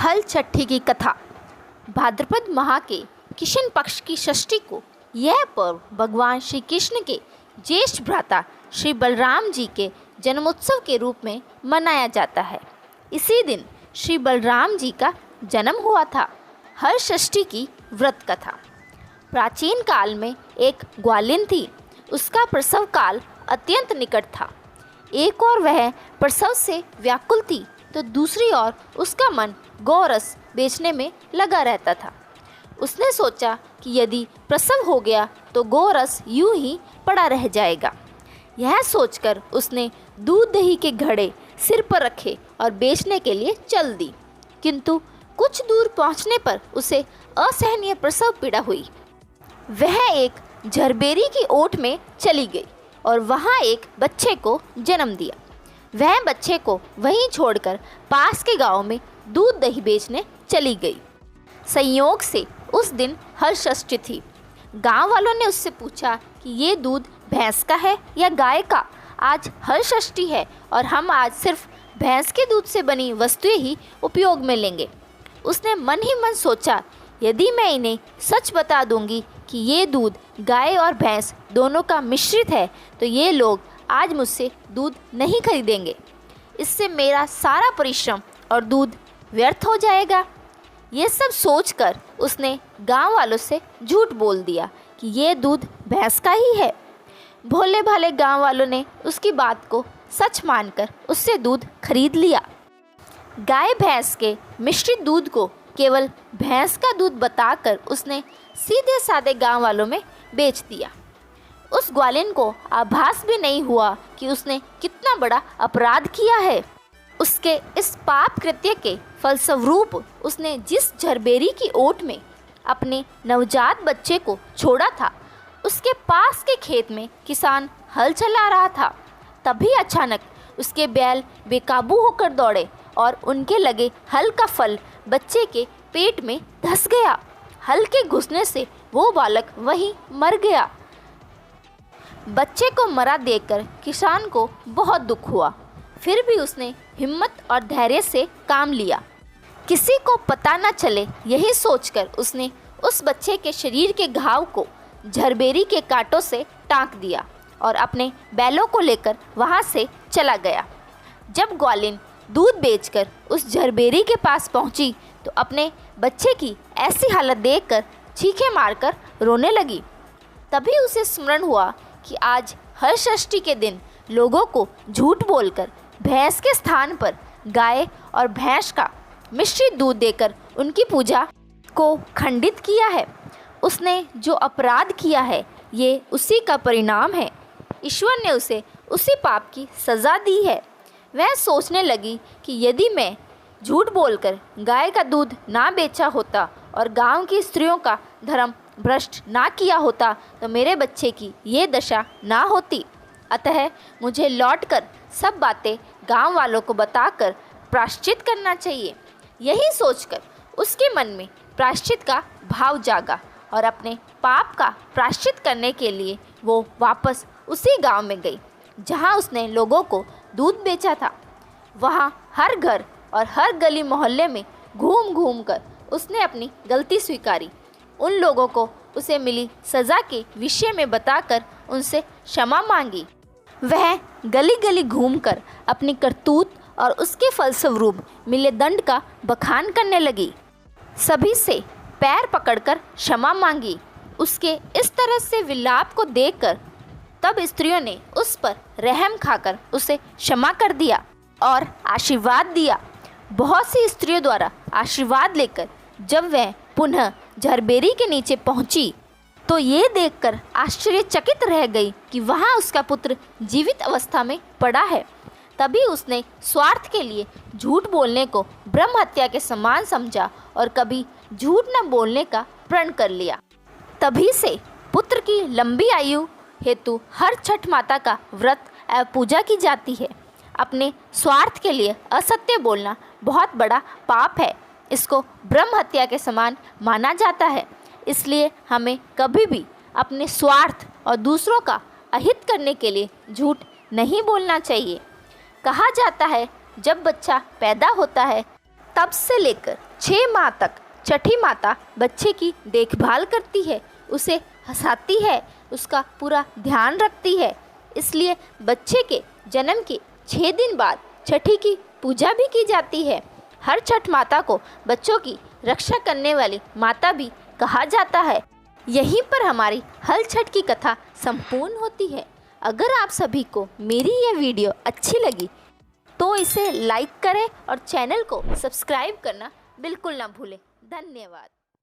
हल छठी की कथा। भाद्रपद माह के कृष्ण पक्ष की षष्ठी को यह पर्व भगवान श्री कृष्ण के ज्येष्ठ भ्राता श्री बलराम जी के जन्मोत्सव के रूप में मनाया जाता है। इसी दिन श्री बलराम जी का जन्म हुआ था। हर षष्ठी की व्रत कथा। प्राचीन काल में एक ग्वालिन थी। उसका प्रसव काल अत्यंत निकट था। एक और वह प्रसव से व्याकुल थी तो दूसरी ओर उसका मन गौरस बेचने में लगा रहता था। उसने सोचा कि यदि प्रसव हो गया तो गौरस यूं ही पड़ा रह जाएगा। यह सोचकर उसने दूध दही के घड़े सिर पर रखे और बेचने के लिए चल दी। किंतु कुछ दूर पहुंचने पर उसे असहनीय प्रसव पीड़ा हुई। वह एक झरबेरी की ओट में चली गई और वहां एक बच्चे को जन्म दिया। वह बच्चे को वहीं छोड़कर पास के गांव में दूध दही बेचने चली गई। संयोग से उस दिन हल षष्ठी थी। गांव वालों ने उससे पूछा कि ये दूध भैंस का है या गाय का? आज हल षष्ठी है और हम आज सिर्फ भैंस के दूध से बनी वस्तुएं ही उपयोग में लेंगे। उसने मन ही मन सोचा, यदि मैं इन्हें सच बता दूंगी कि ये दूध गाय और भैंस दोनों का मिश्रित है तो ये लोग आज मुझसे दूध नहीं खरीदेंगे। इससे मेरा सारा परिश्रम और दूध व्यर्थ हो जाएगा। ये सब सोचकर उसने गांव वालों से झूठ बोल दिया कि ये दूध भैंस का ही है। भोले भाले गांव वालों ने उसकी बात को सच मानकर उससे दूध खरीद लिया। गाय भैंस के मिश्रित दूध को केवल भैंस का दूध बताकर उसने सीधे साधे गांव वालों में बेच दिया। उस ग्वालिन को आभास भी नहीं हुआ कि उसने कितना बड़ा अपराध किया है। उसके इस पाप कृत्य के फलस्वरूप उसने जिस झरबेरी की ओट में अपने नवजात बच्चे को छोड़ा था, उसके पास के खेत में किसान हल चला रहा था। तभी अचानक उसके बैल बेकाबू होकर दौड़े और उनके लगे हल का फल बच्चे के पेट में धंस गया। हल के घुसने से वो बालक वहीं मर गया। बच्चे को मरा देखकर किसान को बहुत दुख हुआ। फिर भी उसने हिम्मत और धैर्य से काम लिया। किसी को पता न चले यही सोचकर उसने उस बच्चे के शरीर के घाव को झरबेरी के कांटों से टाँक दिया और अपने बैलों को लेकर वहाँ से चला गया। जब ग्वालिन दूध बेचकर उस झरबेरी के पास पहुँची तो अपने बच्चे की ऐसी हालत देखकर चीखें मारकर रोने लगी। तभी उसे स्मरण हुआ कि आज हर षष्ठी के दिन लोगों को झूठ बोलकर भैंस के स्थान पर गाय और भैंस का मिश्रित दूध देकर उनकी पूजा को खंडित किया है। उसने जो अपराध किया है ये उसी का परिणाम है। ईश्वर ने उसे उसी पाप की सज़ा दी है। वह सोचने लगी कि यदि मैं झूठ बोलकर गाय का दूध ना बेचा होता और गांव की स्त्रियों का धर्म भ्रष्ट ना किया होता तो मेरे बच्चे की ये दशा ना होती। अतः मुझे लौटकर सब बातें गांव वालों को बताकर प्रायश्चित करना चाहिए। यही सोचकर उसके मन में प्रायश्चित का भाव जागा और अपने पाप का प्रायश्चित करने के लिए वो वापस उसी गांव में गई जहां उसने लोगों को दूध बेचा था। वहां हर घर और हर गली मोहल्ले में घूम घूम कर उसने अपनी गलती स्वीकारी। उन लोगों को उसे मिली सज़ा के विषय में बताकर उनसे क्षमा मांगी। वह गली गली घूमकर अपनी करतूत और उसके फलस्वरूप मिले दंड का बखान करने लगी। सभी से पैर पकड़कर क्षमा मांगी। उसके इस तरह से विलाप को देखकर तब स्त्रियों ने उस पर रहम खाकर उसे क्षमा कर दिया और आशीर्वाद दिया। बहुत सी स्त्रियों द्वारा आशीर्वाद लेकर जब वह पुनः झरबेरी के नीचे पहुंची तो ये देखकर आश्चर्यचकित रह गई कि वहां उसका पुत्र जीवित अवस्था में पड़ा है। तभी उसने स्वार्थ के लिए झूठ बोलने को ब्रह्म हत्या के समान समझा और कभी झूठ न बोलने का प्रण कर लिया। तभी से पुत्र की लंबी आयु हेतु हर छठ माता का व्रत एवं पूजा की जाती है। अपने स्वार्थ के लिए असत्य बोलना बहुत बड़ा पाप है। इसको ब्रह्म हत्या के समान माना जाता है। इसलिए हमें कभी भी अपने स्वार्थ और दूसरों का अहित करने के लिए झूठ नहीं बोलना चाहिए। कहा जाता है जब बच्चा पैदा होता है तब से लेकर 6 माह तक छठी माता बच्चे की देखभाल करती है, उसे हंसाती है, उसका पूरा ध्यान रखती है। इसलिए बच्चे के जन्म के 6 दिन बाद छठी की पूजा भी की जाती है। हर छठ माता को बच्चों की रक्षा करने वाली माता भी कहा जाता है। यहीं पर हमारी हल छठ की कथा संपूर्ण होती है। अगर आप सभी को मेरी यह वीडियो अच्छी लगी तो इसे लाइक करें और चैनल को सब्सक्राइब करना बिल्कुल ना भूलें। धन्यवाद।